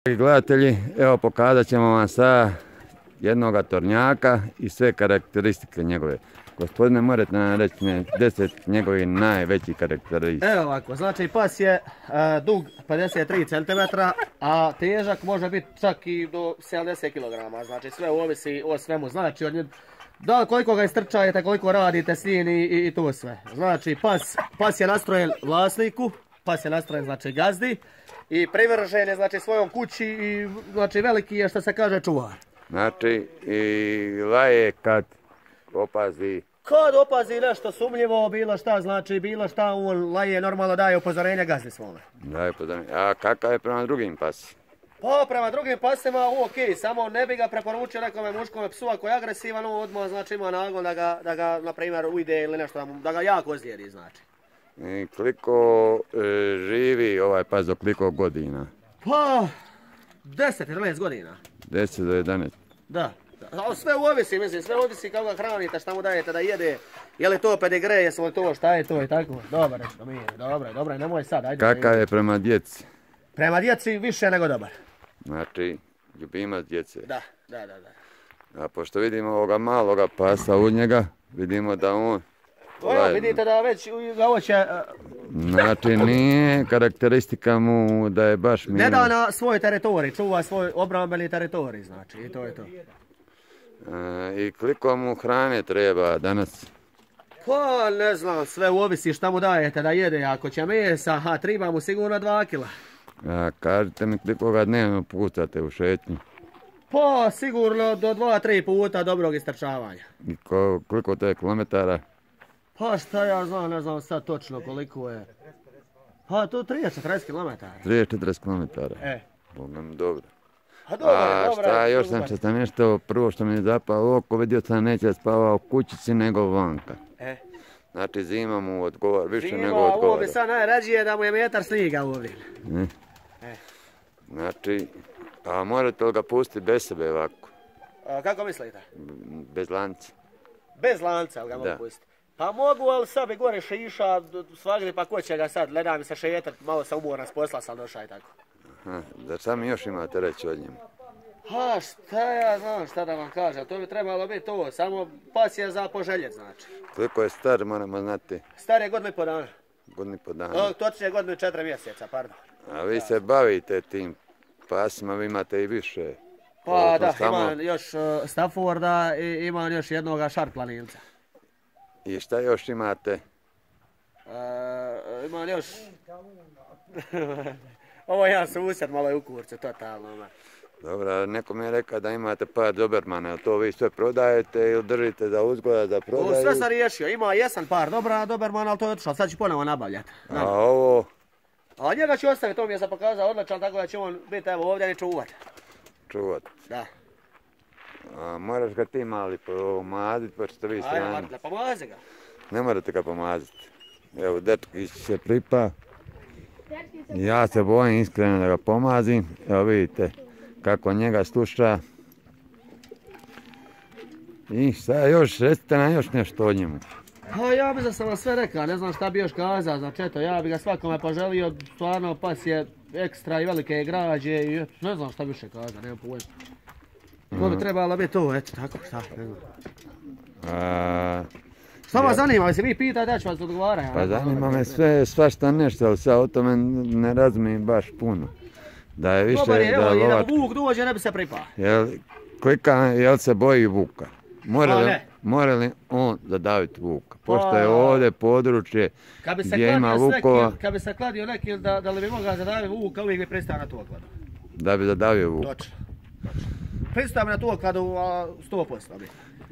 Gledatelji, evo pokazat ćemo vam sa jednoga tornjaka i sve karakteristike njegove. Gospodine, morate nam reći 10 njegovih najvećih karakteristika. Evo ovako, znači pas je dug 53 cm, a težak može biti čak i do 70 kg. Znači sve ovisi o svemu. Znači da koliko ga istrčajete, koliko radite s njim i to sve. Znači pas je nastrojen vlasniku, pas je nastrojen znači gazdi i privržen je znači svojom kući i znači veliki je što se kaže čuvar. Znači i laje kad opazi. Kad opazi nešto sumnjivo, bilo šta, znači bilo šta, on laje normalno daje upozorenja gazdi svome. Daje upozorenja. A kakav je prema drugim pasima? Pa prema drugim pasima ok, samo ne bi ga preporučio nekome muškome psu ako je agresivan, on odmah znači ima nagon da ga na primjer ujde ili nešto, da ga jako ozlijedi znači. I koliko živi ovaj pas do koliko godina? Pa 10-11 godina. 10 do 11. Da. Ali sve ovisi, mislim, sve ovisi kako ga hranite, šta mu dajete da jede, je li to pedigre, jesu li to, šta je to i tako. Dobro, dobro, nemoj sad, ajde. Kakav je prema djeci? Prema djeci više nego dobar. Znači, ljubimac djece. Da. A pošto vidimo ovoga maloga pasa u njega, vidimo da on... Evo, vidite da već ga hoće... Znači, nije karakteristika mu da je baš mirno. Ne da na svoj teritorij, čuva svoj obrambeni teritorij, znači, i to je to. I koliko mu hrane treba danas? Pa ne znam, sve ovisi šta mu dajete da jede, ako će mesa, treba mu sigurno 2 kila. Kažite mi koliko ga dnevno puštate u šetnju? Pa sigurno do 2-3 puta dobrog istrčavanja. I koliko to je kilometara? Pa šta ja znam, ne znam sad točno koliko je. Pa to 30-40 km. 30-40 km? Bogam, dobro. A šta još sam nešto, prvo što mi je zapalo oko, vidio sam neće spavao u kućici nego vanka. Znači zima mu odgovara, više nego odgovara. Ovo bi sad najrađije da mu je metar sniga ovdje. Znači, a morate li ga pustiti bez sebe ovako? Kako mislite? Bez lanca. Bez lanca ga mogu pustiti? Pa mogu, ali sad bi gore šiša svagdje, pa ko će ga sad, gleda mi se šetat, malo sam umoran s posla, sam došao i tako. Da šta mi još imate reći od njemu? Ha, šta ja znam šta da vam kažem, to bi trebalo biti to, samo pas je za poželjet znači. Koliko je star, moramo znati? Star je godinu i po dana. Godinu i po dana? Točnije godinu i 4 mjeseca, pardon. A vi se bavite tim pasima, vi imate i više? Pa da, imam još Stafforda i imam još jednoga šarplaninca. I šta još imate? Imam još... Ovo je jedan susjed, malo je u kurcu, totalno. Dobro, neko mi je rekao da imate par dobermana, jel to vi sve prodajete ili držite za uzgoja da prodaju? Sve sam riješio, ima jesan par dobermana, ali to je otišao, sad ću ponovo nabavljati. A ovo? A njega ću ostaviti, to mi je za pokazao odličan, tako da će on biti evo ovdje i čuvati. Čuvati? Da. A moraš ga ti mali pomaziti, pa ćete vi strani. Ajde, Martle, pomazi ga. Ne morate ga pomaziti. Evo, dečkić se pripa. Ja se bojim iskreno da ga pomazim. Evo vidite kako njega sluša. I šta još, recite nam još nešto o njemu. Pa ja bi da sam vam sve rekao, ne znam šta bi još kazao za četo, ja bi ga svakome poželio, stvarno pas je ekstra i velike građe i ne znam šta bi više kazao, nema pojma. To bi trebalo biti to, eto tako, šta, ne znam. Šta vas zanima, jesi vi pitate, ja ću vas odgovarati. Pa zanima me svašta nešto, ali sad o tome ne razumijem baš puno. Da je više... Dobar je, evo, i da vuk dođe, ne bi se pripao. Jel se boji vuka? Mora li on zadaviti vuka? Pošto je ovdje područje gdje ima vukova... Kad bi se kladio neki, da li bi mogao zadaviti vuka, uvijek bi pristao na tu okladu. Da bi zadavio vuka? Točno. Pristao bi na tu okladu 100%.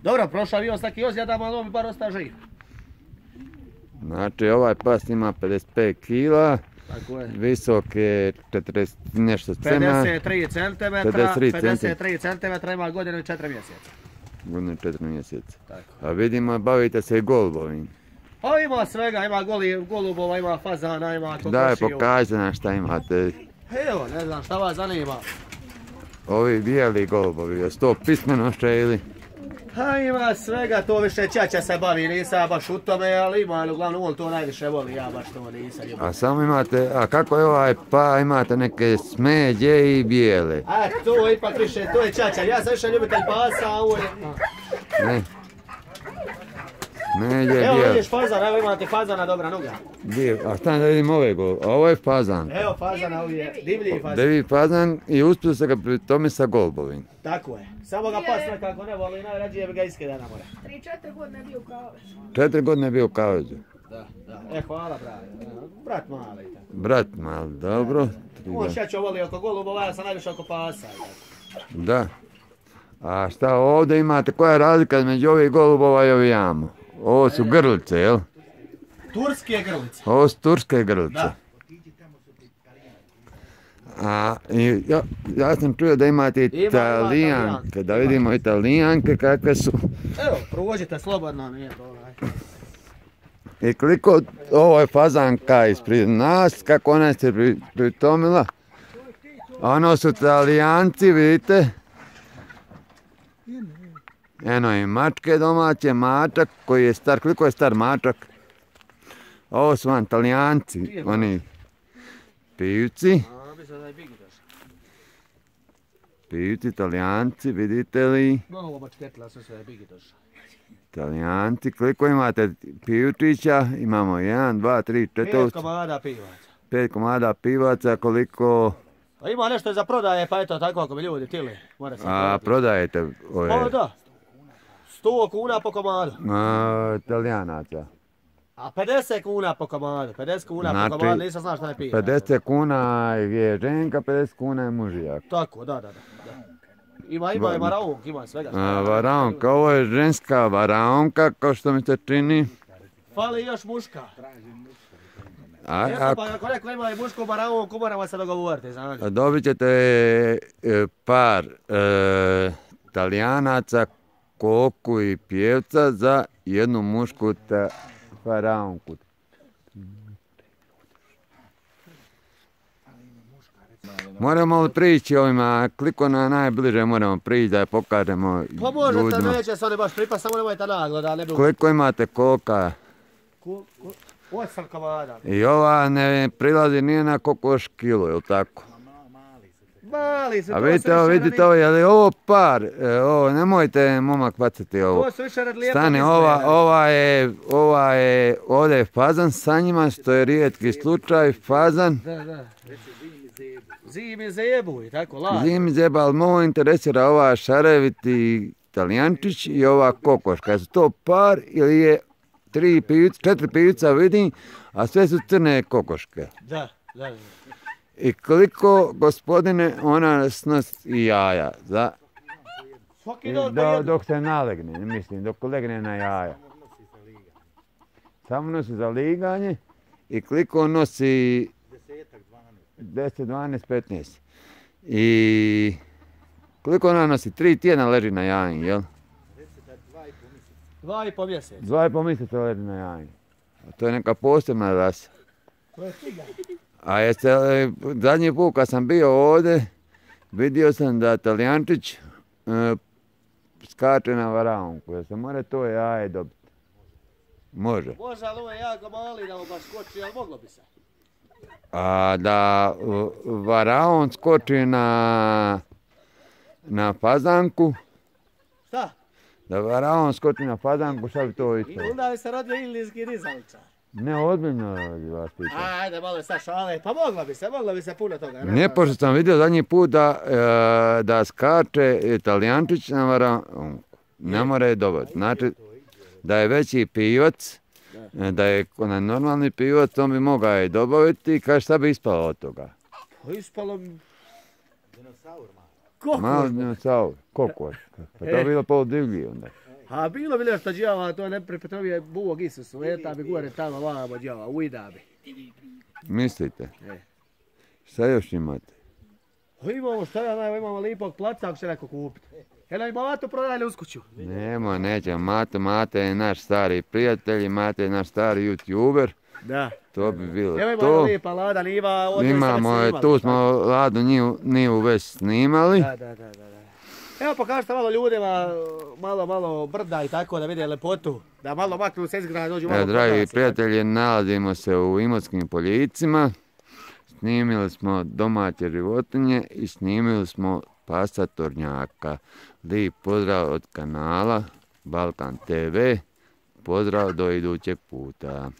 Dobro, prošao bi on s taki ozljedam, ali on bi bar ostao živ. Znači ovaj pas ima 55 kila, visok je 40 nešto cema. 53 cm, ima godinu i 4 mjeseca. Godinu i 4 mjeseca. A vidimo, bavite se i golubovim. Pa ima svega, ima golubova, ima fazana, ima kokošiju. Daj, pokažite nam šta imate. Evo, ne znam šta vas zanima. Ovi bijeli golubovi, je to pismenošće ili? Pa ima svega, to više Ćaća se bavi, nisam ja baš u tome, ali ima, uglavnom on to najviše voli, ja baš to nisam. A samo imate, a kako je ovaj pa, imate neke smeđe i bijele? A to ipak više, to je Ćaća, ja sam više ljubitelj pasa, a ovo je... Ne. Smeđe Evo bijele. vidiš fazan, evo imate fazana dobra noga. A šta da vidim ove go? Ovo je fazan. Evo fazana, ovo je divlji fazan. Divlji fazan i uspio se ga pri tome sa golbovim. Tako je, samo ga pas nekako ne voli, najrađije bi ga iskida na more. 3-4 godine je bio u kavezu. 4 godine je bio u kavezu. Da. Hvala brate. Brat mali. Brat mal, dobro. On Ćaćo voli oko golubova, ja sam najviše oko pasa. Da. A šta ovdje imate, koja je razlika između ovih golubova i ovih jamo? Ovo su grlice, jel? Turske grlice. Ovo su turske grlice. Da. A ja sam čuo da imate italijanke, da vidimo italijanke kakve su. Evo, prođite slobodno, nije to I koliko ovo je fazanka ispred nas, kako ona se pritomila. Ono su italijanci, vidite. Eno i mačke domaće, mačak koji je star, koliko je star mačak? Ovo su vam italijanci, oni pivci. Pivci, italijanci, vidite li? Ovo mačketla su sve bigitoš. Italijanci, koliko imate pivčića? Imamo 1, 2, 3, 4... 5 komada pivaca. 5 komada pivaca, koliko... A ima nešto za prodaje, pa eto tako ako bi ljudi tili. A prodajete ove... Pa da. 100 kuna po komadu. Italijanaca. A 50 kuna po komadu, 50 kuna po komadu, nisam znao šta je piva. 50 kuna je ženka, 50 kuna je mužijak. Tako, da. Ima i varaonk, ima svega. Varaonka, ovo je ženska varaonka, kao što mi se čini. Fali još muška. Pa ako neko ima i mušku varaonku, moramo se dogovoriti, znaš. Dobit ćete par Italijanaca, koku i pjevca za jednu mušku varaonku. Moramo li prići ovima, kliko na najbliže moramo prići da je pokažemo ljudima. Pa možete, neće se oni baš pripast, samo nemojte naglo da ne bi... Koliko imate koka? 8 komada. I ova ne prilazi nije na kokoš kilo, je li tako? Mali su, a vidite ovo, je li ovo par? Ovo, nemojte momak bacati ovo. To su više rad lijepo. Stani, ova je, ovdje je fazan sa njima, što je rijetki slučaj, fazan. Da. Zimi zebuj, tako, lako. Zimi zeba, ali movo interesira ova šareviti Italijančić i ova kokoška. Je su to par ili je 4 pivica vidim, a sve su crne kokoške? Da. I koliko, gospodine, ona snosi jaja? Dok se nalegne, mislim, dok legne na jaja. Samo nosi za liganje i koliko nosi 10, 12, 15. I koliko ona nosi? 3 tjedna leži na jajanju, jel? 2,5 mjeseca. 2,5 mjeseca leži na jajanju. To je neka posebna rasa. To je tigar. A zadnji put kad sam bio ovdje, vidio sam da Italijančić skače na varaonku, jer se mora to jaje dobiti. Može. Može, ali ovo je jako mali da mu baš skoči, ali moglo bi se. A da varaon skoči na fazanku. Šta? Da varaon skoči na fazanku, šta bi to isto? I onda bi se rodio ilijski rizaličar. Ne, ozbiljno vas pitam. Ajde, malo je sad šale, pa moglo bi se puno toga. Ne, pošto sam vidio zadnji put da skače Italijančić na varaonku. Ne mora je dobiti. Znači, da je veći pivac, da je normalni pivac, on bi mogao je dobaviti i kaže šta bi ispalo od toga? Ispalo bi... Malo dinosaur, kokoš. Pa to bi bilo pol divlji onda. A bilo bi nešto djava, to ne pripetrovije Bog Isusu, eta bi gore tamo vamo djava, ujda bi. Mislite? Šta još imate? Imamo šta ja najvo, imamo lipog placa ako će neko kupiti. Jel' ima Matu prodajali uz kuću? Nemo, nećemo. Mate je naš stari prijatelj, Mate je naš stari youtuber. Da. To bi bilo evo to. Evo ima lijepa lada niva, Imamo, tu smo ladu nivu već snimali. Da. Evo pokažite malo ljudima, malo brda i tako da vide lepotu. Da malo maknu se izgrada, dođu malo kod nas. Dragi prijatelji, nalazimo se u Imotskim Poljicima. Snimili smo domaće životinje i snimili smo pasa tornjaka. Lijep pozdrav od kanala Balkan TV. Pozdrav do idućeg puta.